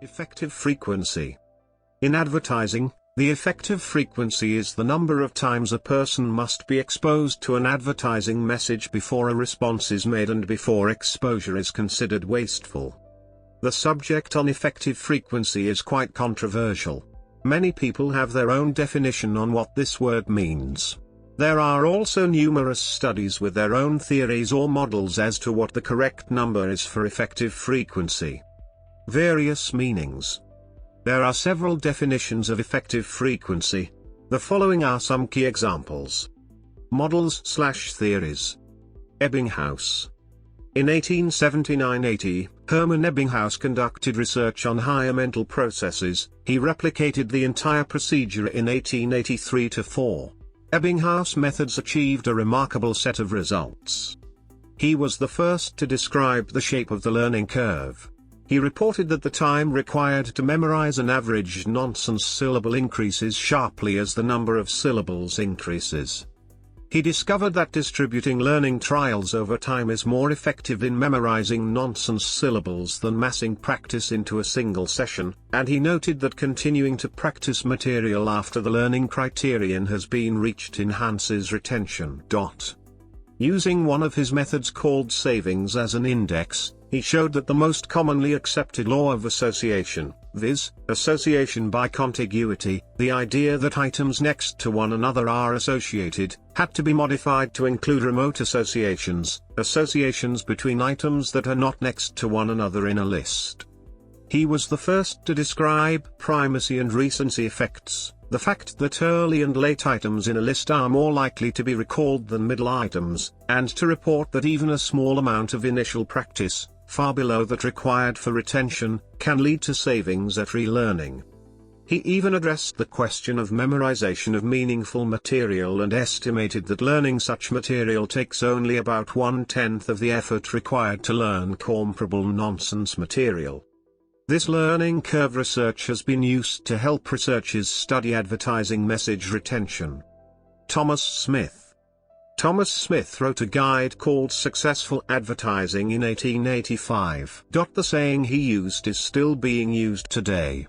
Effective frequency. In advertising, the effective frequency is the number of times a person must be exposed to an advertising message before a response is made and before exposure is considered wasteful. The subject on effective frequency is quite controversial. Many people have their own definition on what this word means. There are also numerous studies with their own theories or models as to what the correct number is for effective frequency. Various meanings. There are several definitions of effective frequency. The following are some key examples. Models/theories. Ebbinghaus. In 1879–80, Hermann Ebbinghaus conducted research on higher mental processes. He replicated the entire procedure in 1883–4. Ebbinghaus methods achieved a remarkable set of results. He was the first to describe the shape of the learning curve. He reported that the time required to memorize an average nonsense syllable increases sharply as the number of syllables increases. He discovered that distributing learning trials over time is more effective in memorizing nonsense syllables than massing practice into a single session, and he noted that continuing to practice material after the learning criterion has been reached enhances retention. Using one of his methods called savings as an index, he showed that the most commonly accepted law of association, viz., association by contiguity, the idea that items next to one another are associated, had to be modified to include remote associations, associations between items that are not next to one another in a list. He was the first to describe primacy and recency effects, the fact that early and late items in a list are more likely to be recalled than middle items, and to report that even a small amount of initial practice, far below that required for retention, can lead to savings at relearning. He even addressed the question of memorization of meaningful material and estimated that learning such material takes only about 1/10 of the effort required to learn comparable nonsense material. This learning curve research has been used to help researchers study advertising message retention. Thomas Smith. Thomas Smith wrote a guide called Successful Advertising in 1885. The saying he used is still being used today.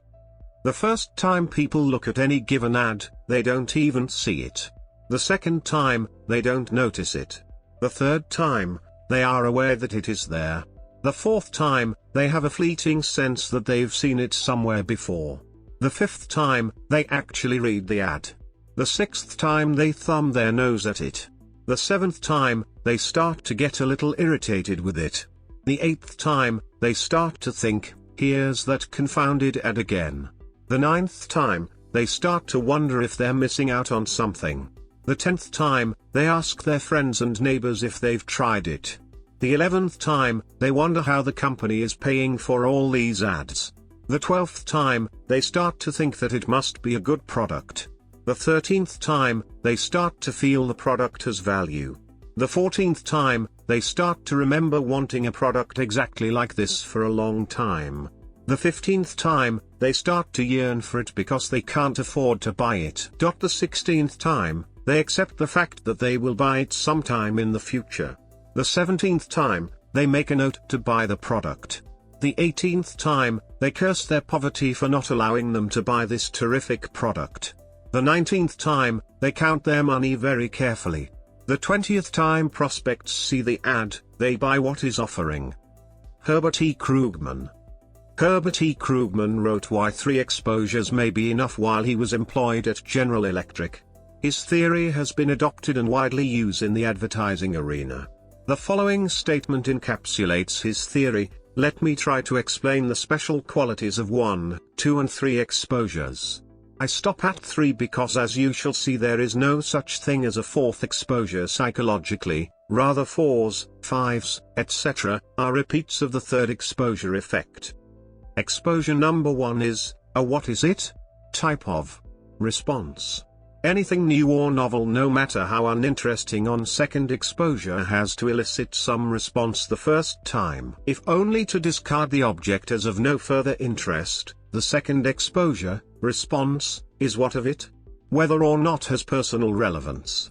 The first time people look at any given ad, they don't even see it. The second time, they don't notice it. The third time, they are aware that it is there. The fourth time, they have a fleeting sense that they've seen it somewhere before. The fifth time, they actually read the ad. The sixth time they thumb their nose at it. The seventh time, they start to get a little irritated with it. The eighth time, they start to think, here's that confounded ad again. The ninth time, they start to wonder if they're missing out on something. The 10th time, they ask their friends and neighbors if they've tried it. The 11th time, they wonder how the company is paying for all these ads. The 12th time, they start to think that it must be a good product. The 13th time, they start to feel the product has value. The 14th time, they start to remember wanting a product exactly like this for a long time. The 15th time, they start to yearn for it because they can't afford to buy it. The 16th time, they accept the fact that they will buy it sometime in the future. The 17th time, they make a note to buy the product. The 18th time, they curse their poverty for not allowing them to buy this terrific product. The 19th time, they count their money very carefully. The 20th time prospects see the ad, they buy what is offering. Herbert E. Krugman. Herbert E. Krugman wrote Why 3 Exposures May Be Enough while he was employed at General Electric. His theory has been adopted and widely used in the advertising arena. The following statement encapsulates his theory: let me try to explain the special qualities of 1, 2 and 3 exposures. I stop at 3 because, as you shall see, there is no such thing as a 4th exposure psychologically, rather 4s, 5s, etc., are repeats of the 3rd exposure effect. Exposure number 1 is a what is it? Type of response. Anything new or novel, no matter how uninteresting, on 2nd exposure has to elicit some response the first time. If only to discard the object as of no further interest, the 2nd exposure response is what of it? Whether or not has personal relevance.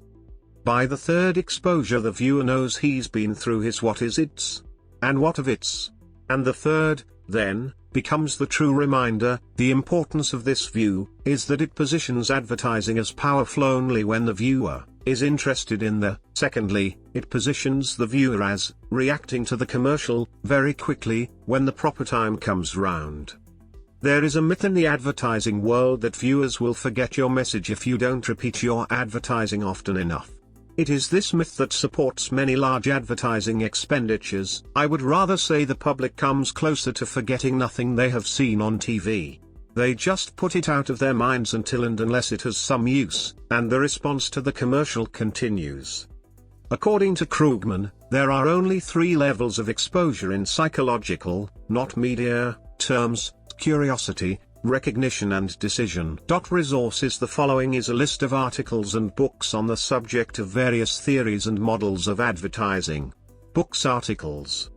By the 3rd exposure the viewer knows he's been through his what is its and what of its. And the 3rd, then, becomes the true reminder. The importance of this view is that it positions advertising as powerful only when the viewer is interested in the. Secondly, it positions the viewer as reacting to the commercial very quickly when the proper time comes round. There is a myth in the advertising world that viewers will forget your message if you don't repeat your advertising often enough. It is this myth that supports many large advertising expenditures. I would rather say the public comes closer to forgetting nothing they have seen on TV. They just put it out of their minds until and unless it has some use, and the response to the commercial continues. According to Krugman, there are only 3 levels of exposure in psychological, not media, terms: curiosity, recognition and decision. Resources. The following is a list of articles and books on the subject of various theories and models of advertising. Books. Articles.